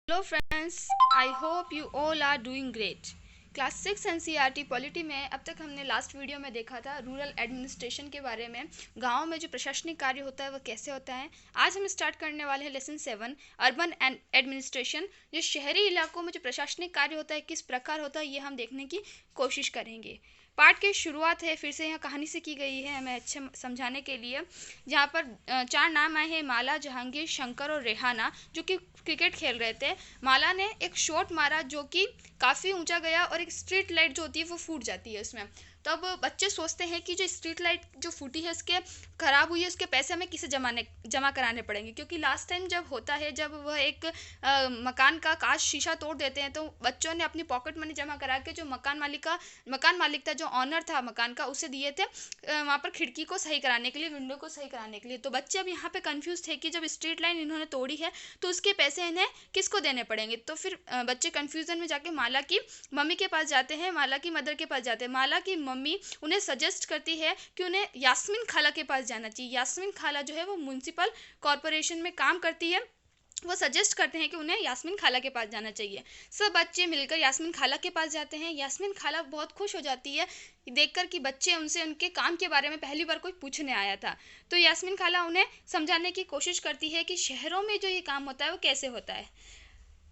Hello friends, I hope you all are doing great. Class 6 NCERT polity में अब तक हमने लास्ट वीडियो में देखा था रूरल एडमिनिस्ट्रेशन के बारे में। गांव में जो प्रशासनिक कार्य होता है वो कैसे होता है। आज हम स्टार्ट करने वाले हैं लेसन 7 अर्बन एंड एडमिनिस्ट्रेशन। जो शहरी इलाकों में जो प्रशासनिक कार्य होता है किस प्रकार होता है ये हम देखने की कोशिश करेंगे। पार्ट की शुरुआत है फिर से यहाँ कहानी से की गई है हमें अच्छे समझाने के लिए। जहाँ पर 4 नाम आए हैं, माला, जहांगीर, शंकर और रेहाना, जो कि क्रिकेट खेल रहे थे। माला ने एक शॉट मारा जो कि काफ़ी ऊंचा गया और एक स्ट्रीट लाइट जो होती है वो फूट जाती है उसमें। तब बच्चे सोचते हैं कि जो स्ट्रीट लाइट जो फूटी है उसके ख़राब हुई है उसके पैसे हमें किसे जमा कराने पड़ेंगे, क्योंकि लास्ट टाइम जब होता है जब वह एक मकान का कांच शीशा तोड़ देते हैं तो बच्चों ने अपनी पॉकेट मनी जमा करा के जो मकान मालिक था, जो ऑनर था मकान का, उसे दिए थे वहाँ पर खिड़की को सही कराने के लिए, विंडो को सही कराने के लिए। तो बच्चे अब यहाँ पे कंफ्यूज थे कि जब स्ट्रीट लाइन इन्होंने तोड़ी है तो उसके पैसे इन्हें किसको देने पड़ेंगे। तो फिर बच्चे कंफ्यूजन में जाके माला की मम्मी के पास जाते हैं, माला की मदर के पास जाते हैं। माला की मम्मी उन्हें सजेस्ट करती है कि उन्हें यास्मीन खाला के पास जाना चाहिए। यास्मीन खाला जो है वो म्यूनसिपल कॉरपोरेशन में काम करती है। वो सजेस्ट करते हैं कि उन्हें यास्मीन खाला के पास जाना चाहिए। सब बच्चे मिलकर यास्मीन खाला के पास जाते हैं। यास्मीन खाला बहुत खुश हो जाती है देखकर कि बच्चे उनसे उनके काम के बारे में पहली बार कोई पूछने आया था। तो यास्मीन खाला उन्हें समझाने की कोशिश करती है कि शहरों में जो ये काम होता है वो कैसे होता है।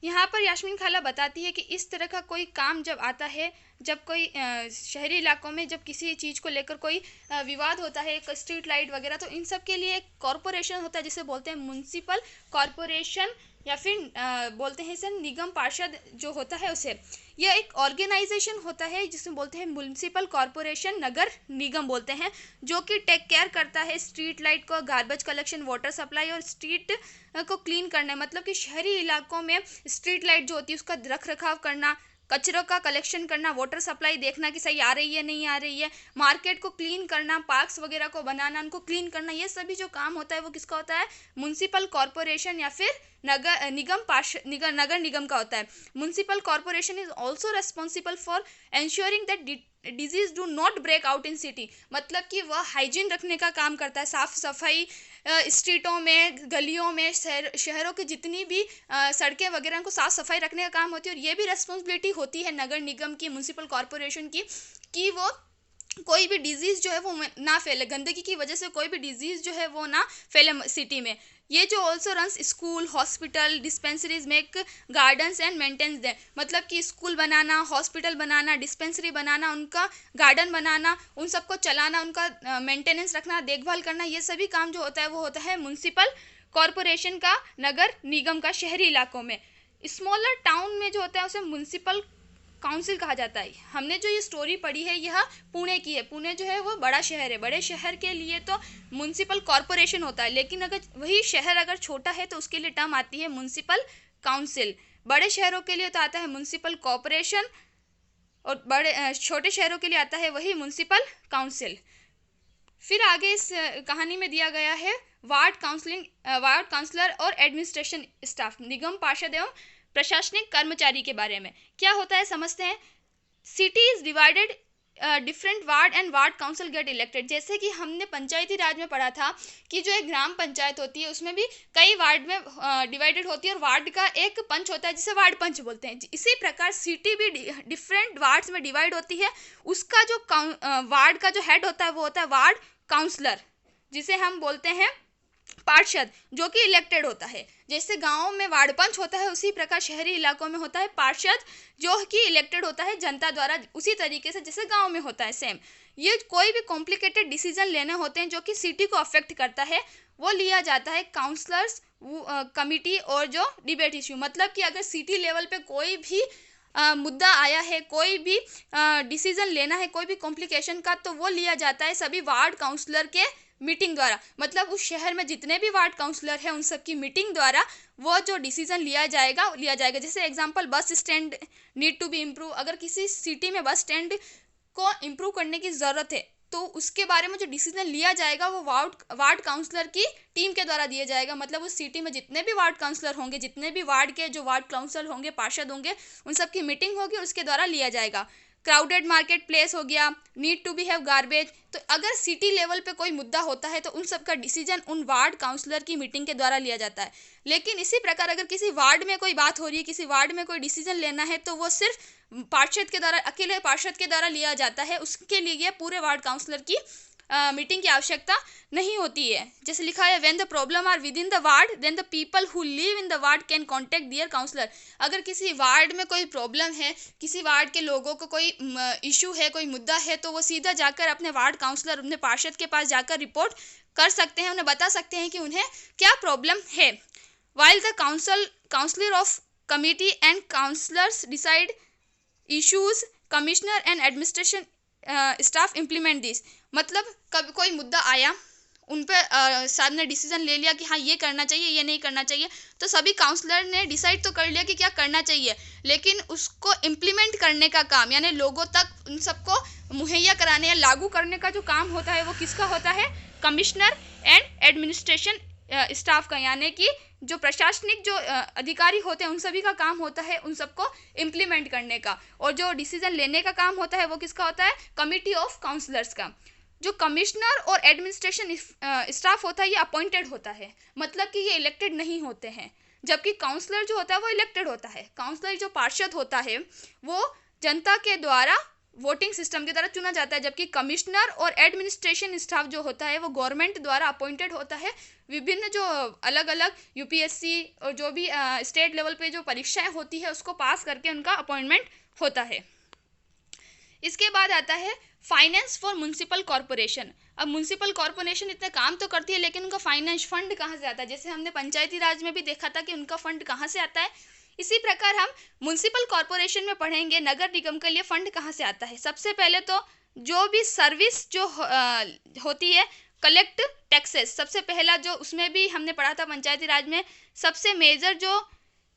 यहाँ पर यास्मीन खाला बताती है कि इस तरह का कोई काम जब आता है, जब कोई शहरी इलाकों में जब किसी चीज़ को लेकर कोई विवाद होता है, एक स्ट्रीट लाइट वगैरह, तो इन सब के लिए एक कॉरपोरेशन होता है जिसे बोलते हैं म्यूनसिपल कॉरपोरेशन, या फिर बोलते हैं इसे निगम पार्षद जो होता है उसे। यह एक ऑर्गेनाइजेशन होता है जिसे बोलते हैं म्यूनसिपल कॉरपोरेशन, नगर निगम बोलते हैं, जो कि टेक केयर करता है स्ट्रीट लाइट को, गार्बेज कलेक्शन, वाटर सप्लाई और स्ट्रीट को क्लीन करना। मतलब कि शहरी इलाकों में स्ट्रीट लाइट जो होती है उसका रख रखाव करना, कचरों का कलेक्शन करना, वाटर सप्लाई देखना कि सही आ रही है नहीं आ रही है, मार्केट को क्लीन करना, पार्क्स वगैरह को बनाना, उनको क्लीन करना, ये सभी जो काम होता है वो किसका होता है? म्यूनसिपल कॉरपोरेशन या फिर नगर निगम का होता है। Municipal corporation is also responsible for ensuring that disease do not break out in city. मतलब कि वह हाइजीन रखने का काम करता है, साफ सफाई स्ट्रीटों में, गलियों में, शहरों की जितनी भी सड़कें वगैरह को साफ सफाई रखने का काम होती है। और ये भी रेस्पॉन्सिबिलिटी होती है नगर निगम की, म्यूनसिपल कॉरपोरेशन की, कि वो कोई भी डिजीज़ जो है वो ना फैले, गंदगी की वजह से कोई भी डिजीज़ जो है वो ना फैले सिटी में। ये जो also runs school, hospital, dispensaries, make gardens and maintains them. मतलब कि स्कूल बनाना, हॉस्पिटल बनाना, डिस्पेंसरी बनाना, उनका गार्डन बनाना, उन सबको चलाना, उनका मेंटेनेंस रखना, देखभाल करना, ये सभी काम जो होता है वो होता है म्यूनसिपल कॉरपोरेशन का, नगर निगम का, शहरी इलाकों में। स्मॉलर टाउन में जो होता है उसे म्यूनसिपल काउंसिल कहा जाता है। हमने जो ये स्टोरी पढ़ी है यह पुणे की है। पुणे जो है वो बड़ा शहर है, बड़े शहर के लिए तो म्यूनसिपल कॉरपोरेशन होता है, लेकिन अगर वही शहर अगर छोटा है तो उसके लिए टर्म आती है म्यूनसिपल काउंसिल। बड़े शहरों के लिए तो आता है म्यूनसिपल कॉरपोरेशन, और बड़े छोटे शहरों के लिए आता है वही म्यूनसिपल काउंसिल। फिर आगे इस कहानी में दिया गया है वार्ड काउंसलर और एडमिनिस्ट्रेशन स्टाफ, निगम पार्षद एवं प्रशासनिक कर्मचारी के बारे में। क्या होता है समझते हैं। City is divided, different ward and ward council get elected. जैसे कि हमने पंचायती राज में पढ़ा था कि जो एक ग्राम पंचायत होती है उसमें भी कई वार्ड में डिवाइडेड होती है और वार्ड का एक पंच होता है जिसे वार्ड पंच बोलते हैं। इसी प्रकार सिटी भी डिफरेंट वार्ड्स में डिवाइड होती है। उसका जो वार्ड का जो हेड होता है वो होता है वार्ड काउंसलर, जिसे हम बोलते हैं पार्षद, जो कि इलेक्टेड होता है। जैसे गांव में वार्ड पंच होता है उसी प्रकार शहरी इलाकों में होता है पार्षद, जो कि इलेक्टेड होता है जनता द्वारा, उसी तरीके से जैसे गांव में होता है सेम। ये कोई भी कॉम्प्लिकेटेड डिसीजन लेने होते हैं जो कि सिटी को अफेक्ट करता है, वो लिया जाता है काउंसलर्स कमिटी और जो डिबेट इश्यू। मतलब कि अगर सिटी लेवल पे कोई भी मुद्दा आया है, कोई भी डिसीजन लेना है कोई भी कॉम्प्लिकेशन का, तो वो लिया जाता है सभी वार्ड काउंसलर के मीटिंग द्वारा। मतलब उस शहर में जितने भी वार्ड काउंसलर हैं उन सब की मीटिंग द्वारा वो जो डिसीजन लिया जाएगा। जैसे example, bus stand need to be improve. अगर किसी सिटी में बस स्टैंड को इम्प्रूव करने की ज़रूरत है तो उसके बारे में जो डिसीजन लिया जाएगा वो वार्ड काउंसलर की टीम के द्वारा दिया जाएगा। मतलब उस सिटी में जितने भी वार्ड काउंसलर होंगे, जितने भी वार्ड के जो वार्ड काउंसलर होंगे, पार्षद होंगे, उन सब की मीटिंग होगी और उसके द्वारा लिया जाएगा। क्राउडेड मार्केट प्लेस हो गया, need to be have garbage. तो अगर सिटी लेवल पे कोई मुद्दा होता है तो उन सब का डिसीजन उन वार्ड काउंसलर की मीटिंग के द्वारा लिया जाता है। लेकिन इसी प्रकार अगर किसी वार्ड में कोई बात हो रही है, किसी वार्ड में कोई डिसीजन लेना है, तो वो सिर्फ पार्षद के द्वारा, अकेले पार्षद के द्वारा लिया जाता है। उसके लिए पूरे वार्ड काउंसलर की मीटिंग की आवश्यकता नहीं होती है। जैसे लिखा है, when the problem are within the ward then the people who live in the ward can contact their councillor. अगर किसी वार्ड में कोई प्रॉब्लम है, किसी वार्ड के लोगों को कोई इशू है, कोई मुद्दा है, तो वो सीधा जाकर अपने वार्ड काउंसलर, अपने पार्षद के पास जाकर रिपोर्ट कर सकते हैं, उन्हें बता सकते हैं कि उन्हें क्या प्रॉब्लम है। While the councillor of committee and councillors decide issues, commissioner and administration staff implement this. मतलब कभी कोई मुद्दा आया, उन पर साहब ने डिसीजन ले लिया कि हाँ ये करना चाहिए, ये नहीं करना चाहिए, तो सभी काउंसलर ने डिसाइड तो कर लिया कि क्या करना चाहिए, लेकिन उसको इम्प्लीमेंट करने का काम, यानी लोगों तक उन सबको मुहैया कराने या लागू करने का जो काम होता है वो किसका होता है? कमिश्नर एंड एडमिनिस्ट्रेशन स्टाफ का, यानी कि जो प्रशासनिक जो अधिकारी होते हैं उन सभी का काम होता है उन सबको इम्प्लीमेंट करने का। और जो डिसीजन लेने का काम होता है वो किसका होता है? कमिटी ऑफ काउंसलर्स का। जो कमिश्नर और एडमिनिस्ट्रेशन स्टाफ होता है ये अपॉइंटेड होता है, मतलब कि ये इलेक्टेड नहीं होते हैं, जबकि काउंसलर जो होता है वो इलेक्टेड होता है। काउंसलर जो पार्षद होता है वो जनता के द्वारा वोटिंग सिस्टम के द्वारा चुना जाता है, जबकि कमिश्नर और एडमिनिस्ट्रेशन स्टाफ जो होता है वो गवर्नमेंट द्वारा अपॉइंटेड होता है। विभिन्न जो अलग अलग यूपीएससी और जो भी स्टेट लेवल पे जो परीक्षाएं होती है उसको पास करके उनका अपॉइंटमेंट होता है। इसके बाद आता है फाइनेंस फॉर म्युनिसिपल कॉरपोरेशन। अब म्युनिसिपल कॉरपोरेशन इतने काम तो करती है, लेकिन उनका फाइनेंस फंड कहाँ से आता है? जैसे हमने पंचायती राज में भी देखा था कि उनका फंड कहाँ से आता है, इसी प्रकार हम म्युनिसिपल कॉरपोरेशन में पढ़ेंगे नगर निगम के लिए फंड कहाँ से आता है। सबसे पहले तो जो भी सर्विस जो होती है, कलेक्ट टैक्सेस, सबसे पहला जो उसमें भी हमने पढ़ा था पंचायती राज में, सबसे मेजर जो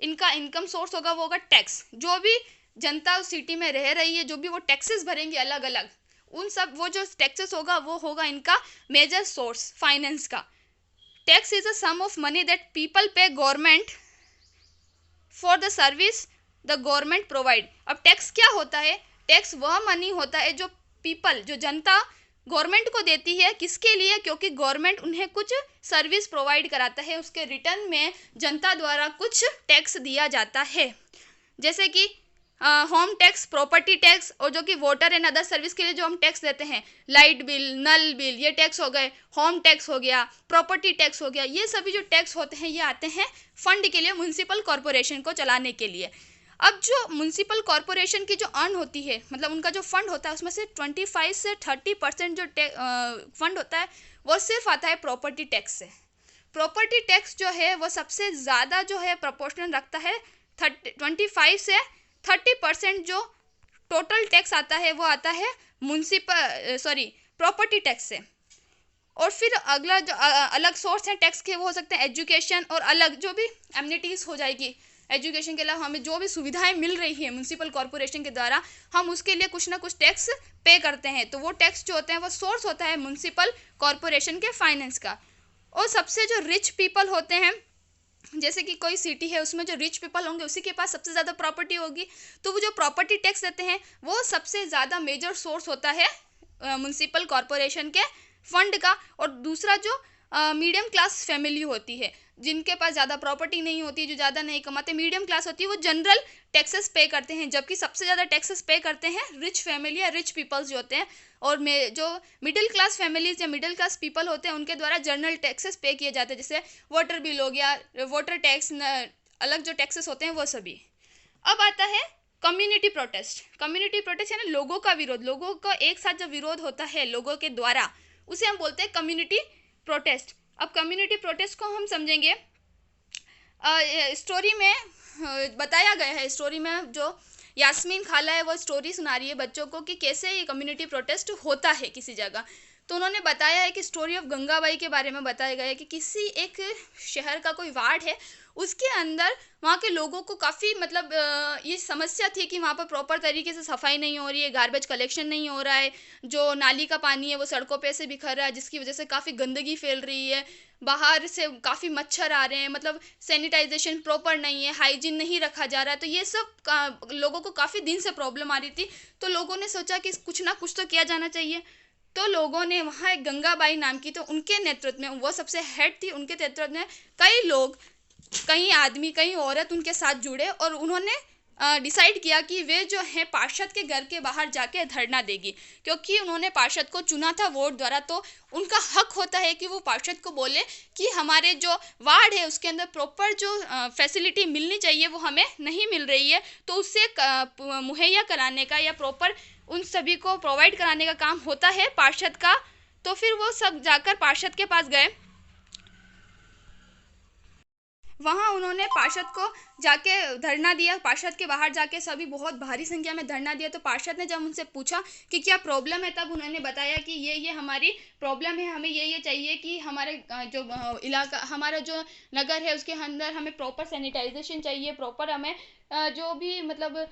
इनका इनकम सोर्स होगा वो होगा टैक्स। जो भी जनता उस सिटी में रह रही है, जो भी वो टैक्सेस भरेंगे अलग अलग, उन सब वो जो टैक्सेस होगा वो होगा इनका मेजर सोर्स फाइनेंस का। Tax is a sum of money that people pay government for the service the government provide. अब टैक्स क्या होता है? टैक्स वह मनी होता है जो पीपल, जो जनता गवर्नमेंट को देती है। किसके लिए? क्योंकि गवर्नमेंट उन्हें कुछ सर्विस प्रोवाइड कराता है, उसके रिटर्न में जनता द्वारा कुछ टैक्स दिया जाता है, जैसे कि होम टैक्स, प्रॉपर्टी टैक्स, और जो कि वाटर एंड अदर सर्विस के लिए जो हम टैक्स देते हैं, लाइट बिल, नल बिल, ये टैक्स हो गए, होम टैक्स हो गया, प्रॉपर्टी टैक्स हो गया, ये सभी जो टैक्स होते हैं ये आते हैं फंड के लिए, म्युनिसिपल कॉरपोरेशन को चलाने के लिए। अब जो म्युनिसिपल कॉरपोरेशन की जो अर्न होती है, मतलब उनका जो फंड होता है, उसमें से 25 से 30% जो फंड होता है वो सिर्फ आता है प्रॉपर्टी टैक्स से। प्रॉपर्टी टैक्स जो है वो सबसे ज़्यादा जो है प्रोपोर्शनल रखता है, 25 से 30% जो टोटल टैक्स आता है वो आता है प्रॉपर्टी टैक्स से। और फिर अगला जो अलग सोर्स है टैक्स के वो हो सकते हैं एजुकेशन, और अलग जो भी एमिनिटीज़ हो जाएगी, एजुकेशन के अलावा हमें जो भी सुविधाएं मिल रही है म्युनिसिपल कॉरपोरेशन के द्वारा, हम उसके लिए कुछ ना कुछ टैक्स पे करते हैं। तो वो टैक्स जो होते हैं वो सोर्स होता है म्युनिसिपल कॉरपोरेशन के फाइनेंस का। और सबसे जो रिच पीपल होते हैं, जैसे कि कोई सिटी है उसमें जो रिच पीपल होंगे उसी के पास सबसे ज़्यादा प्रॉपर्टी होगी, तो वो जो प्रॉपर्टी टैक्स देते हैं वो सबसे ज़्यादा मेजर सोर्स होता है म्युनिसिपल कॉरपोरेशन के फंड का। और दूसरा जो मीडियम क्लास फैमिली होती है, जिनके पास ज़्यादा प्रॉपर्टी नहीं होती, जो ज़्यादा नहीं कमाते, मीडियम क्लास होती है, वो जनरल टैक्सेस पे करते हैं, जबकि सबसे ज़्यादा टैक्सेस पे करते हैं रिच फैमिली या रिच पीपल्स जो होते हैं। और जो मिडिल क्लास फैमिलीज या मिडिल क्लास पीपल होते हैं उनके द्वारा जनरल टैक्सेस पे किए जाते हैं, जैसे वाटर बिल हो गया, वाटर टैक्स, अलग जो टैक्सेस होते हैं वो सभी। अब आता है कम्युनिटी प्रोटेस्ट। कम्युनिटी प्रोटेस्ट यानी लोगों का विरोध, लोगों का एक साथ जो विरोध होता है लोगों के द्वारा, उसे हम बोलते हैं कम्युनिटी प्रोटेस्ट। अब कम्युनिटी प्रोटेस्ट को हम समझेंगे, स्टोरी में बताया गया है, स्टोरी में जो यास्मीन खाला है वो स्टोरी सुना रही है बच्चों को कि कैसे ये कम्युनिटी प्रोटेस्ट होता है किसी जगह। तो उन्होंने बताया है कि स्टोरी ऑफ गंगाबाई के बारे में बताया गया है कि किसी एक शहर का कोई वार्ड है, उसके अंदर वहाँ के लोगों को काफ़ी मतलब ये समस्या थी कि वहाँ पर प्रॉपर तरीके से सफाई नहीं हो रही है, गार्बेज कलेक्शन नहीं हो रहा है, जो नाली का पानी है वो सड़कों पे से बिखर रहा है, जिसकी वजह से काफ़ी गंदगी फैल रही है, बाहर से काफ़ी मच्छर आ रहे हैं, मतलब सैनिटाइजेशन प्रॉपर नहीं है, हाइजीन नहीं रखा जा रहा है। तो ये सब लोगों को काफ़ी दिन से प्रॉब्लम आ रही थी। तो लोगों ने सोचा कि कुछ ना कुछ तो किया जाना चाहिए। तो लोगों ने वहाँ एक गंगाबाई नाम की, तो उनके नेतृत्व में, वो सबसे हेड थी, उनके नेतृत्व में कई लोग, कई आदमी, कई औरत उनके साथ जुड़े और उन्होंने डिसाइड किया कि वे जो है पार्षद के घर के बाहर जाके धरना देगी, क्योंकि उन्होंने पार्षद को चुना था वोट द्वारा। तो उनका हक होता है कि वो पार्षद को बोले कि हमारे जो वार्ड है उसके अंदर प्रॉपर जो फैसिलिटी मिलनी चाहिए वो हमें नहीं मिल रही है, तो उससे मुहैया कराने का या प्रॉपर उन सभी को प्रोवाइड कराने का काम होता है पार्षद का। तो फिर वो सब जाकर पार्षद के पास गए। वहाँ उन्होंने पार्षद को जाके धरना दिया, पार्षद के बाहर जाके सभी बहुत भारी संख्या में धरना दिया। तो पार्षद ने जब उनसे पूछा कि क्या प्रॉब्लम है, तब उन्होंने बताया कि ये हमारी प्रॉब्लम है, हमें ये चाहिए कि हमारे जो इलाका, हमारा जो नगर है उसके अंदर हमें प्रॉपर सैनिटाइजेशन चाहिए, प्रॉपर हमें जो भी मतलब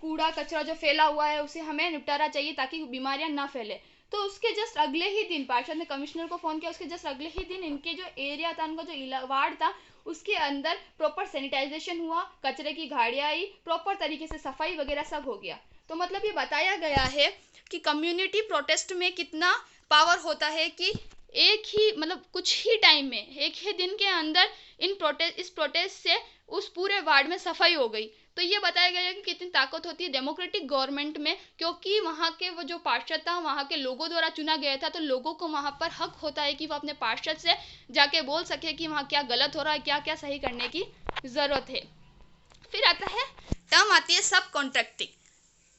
कूड़ा कचरा जो फैला हुआ है उसे हमें निपटारा चाहिए ताकि बीमारियां ना फैले। तो उसके जस्ट अगले ही दिन पार्षद ने कमिश्नर को फ़ोन किया, उसके जस्ट अगले ही दिन इनके जो एरिया था, उनका जो वार्ड था, उसके अंदर प्रॉपर सैनिटाइजेशन हुआ, कचरे की गाड़ियाँ आई, प्रॉपर तरीके से सफाई वगैरह सब हो गया। तो मतलब ये बताया गया है कि कम्युनिटी प्रोटेस्ट में कितना पावर होता है कि एक ही मतलब कुछ ही टाइम में, एक ही दिन के अंदर इस प्रोटेस्ट से उस पूरे वार्ड में सफाई हो गई। तो ये बताया गया है कि कितनी ताकत होती है डेमोक्रेटिक गवर्नमेंट में, क्योंकि वहाँ के वो जो पार्षद था वहाँ के लोगों द्वारा चुना गया था। तो लोगों को वहाँ पर हक होता है कि वो अपने पार्षद से जाके बोल सके कि वहाँ क्या गलत हो रहा है, क्या क्या सही करने की ज़रूरत है। फिर आता है, टर्म आती है सब कॉन्ट्रैक्टिंग।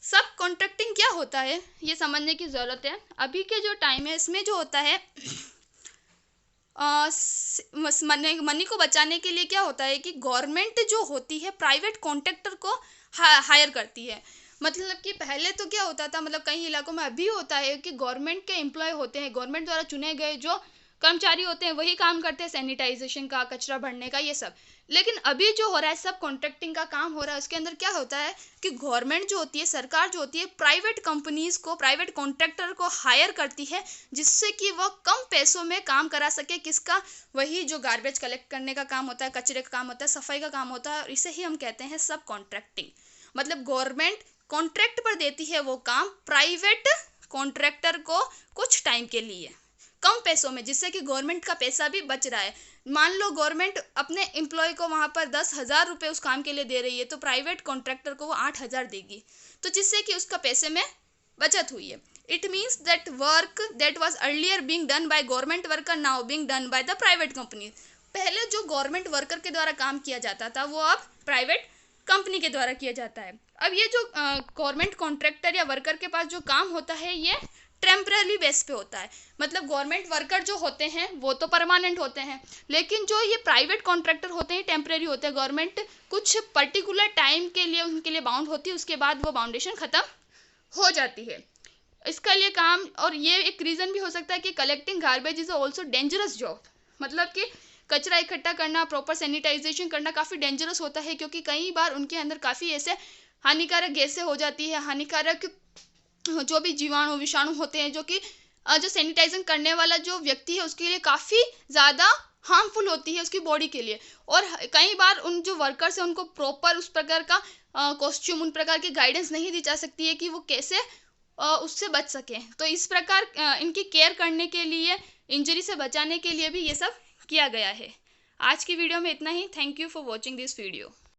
सब कॉन्ट्रैक्टिंग क्या होता है ये समझने की ज़रूरत है। अभी के जो टाइम है इसमें जो होता है मनी को बचाने के लिए क्या होता है कि गवर्नमेंट जो होती है प्राइवेट कॉन्ट्रैक्टर को हायर करती है। मतलब कि पहले तो क्या होता था, मतलब कई इलाकों में अभी होता है कि गवर्नमेंट के एम्प्लॉय होते हैं, गवर्नमेंट द्वारा चुने गए जो कर्मचारी होते हैं वही काम करते हैं, सैनिटाइजेशन का, कचरा भरने का, ये सब। लेकिन अभी जो हो रहा है सब कॉन्ट्रैक्टिंग का काम हो रहा है, उसके अंदर क्या होता है कि गवर्नमेंट जो होती है, सरकार जो होती है, प्राइवेट कंपनीज को, प्राइवेट कॉन्ट्रैक्टर को हायर करती है, जिससे कि वह कम पैसों में काम करा सके। किसका? वही जो गार्बेज कलेक्ट करने का काम होता है, कचरे का काम होता है, सफाई का काम होता है, और इसे ही हम कहते हैं सब कॉन्ट्रैक्टिंग। मतलब गवर्नमेंट कॉन्ट्रैक्ट पर देती है वो काम प्राइवेट कॉन्ट्रैक्टर को कुछ टाइम के लिए कम पैसों में, जिससे कि गवर्नमेंट का पैसा भी बच रहा है। मान लो गवर्नमेंट अपने एम्प्लॉय को वहाँ पर 10,000 रुपये उस काम के लिए दे रही है, तो प्राइवेट कॉन्ट्रैक्टर को वो 8,000 देगी, तो जिससे कि उसका पैसे में बचत हुई है। It means that work that was earlier being done by government worker now being done by the private company. पहले जो गवर्नमेंट वर्कर के द्वारा काम किया जाता था वो अब प्राइवेट कंपनी के द्वारा किया जाता है। अब ये जो गवर्नमेंट कॉन्ट्रैक्टर या वर्कर के पास जो काम होता है ये टेम्पररी बेस पे होता है। मतलब गवर्नमेंट वर्कर जो होते हैं वो तो परमानेंट होते हैं, लेकिन जो ये प्राइवेट कॉन्ट्रैक्टर होते हैं टेम्पररी होते हैं। गवर्नमेंट कुछ पर्टिकुलर टाइम के लिए उनके लिए बाउंड होती है, उसके बाद वो बाउंडेशन ख़त्म हो जाती है। इसका लिए काम, और ये एक रीज़न भी हो सकता है कि collecting garbage is also dangerous job. मतलब कि कचरा इकट्ठा करना, प्रॉपर सैनिटाइजेशन करना काफ़ी डेंजरस होता है, क्योंकि कई बार उनके अंदर काफ़ी ऐसे हानिकारक गैसें हो जाती है, हानिकारक जो भी जीवाणु विषाणु होते हैं, जो कि जो सैनिटाइजिंग करने वाला जो व्यक्ति है उसके लिए काफ़ी ज़्यादा हार्मफुल होती है उसकी बॉडी के लिए। और कई बार उन जो वर्कर्स हैं उनको प्रॉपर उस प्रकार का कॉस्ट्यूम, उन प्रकार की गाइडेंस नहीं दी जा सकती है कि वो कैसे उससे बच सकें। तो इस प्रकार इनकी केयर करने के लिए, इंजरी से बचाने के लिए भी ये सब किया गया है। आज की वीडियो में इतना ही। Thank you for watching this video.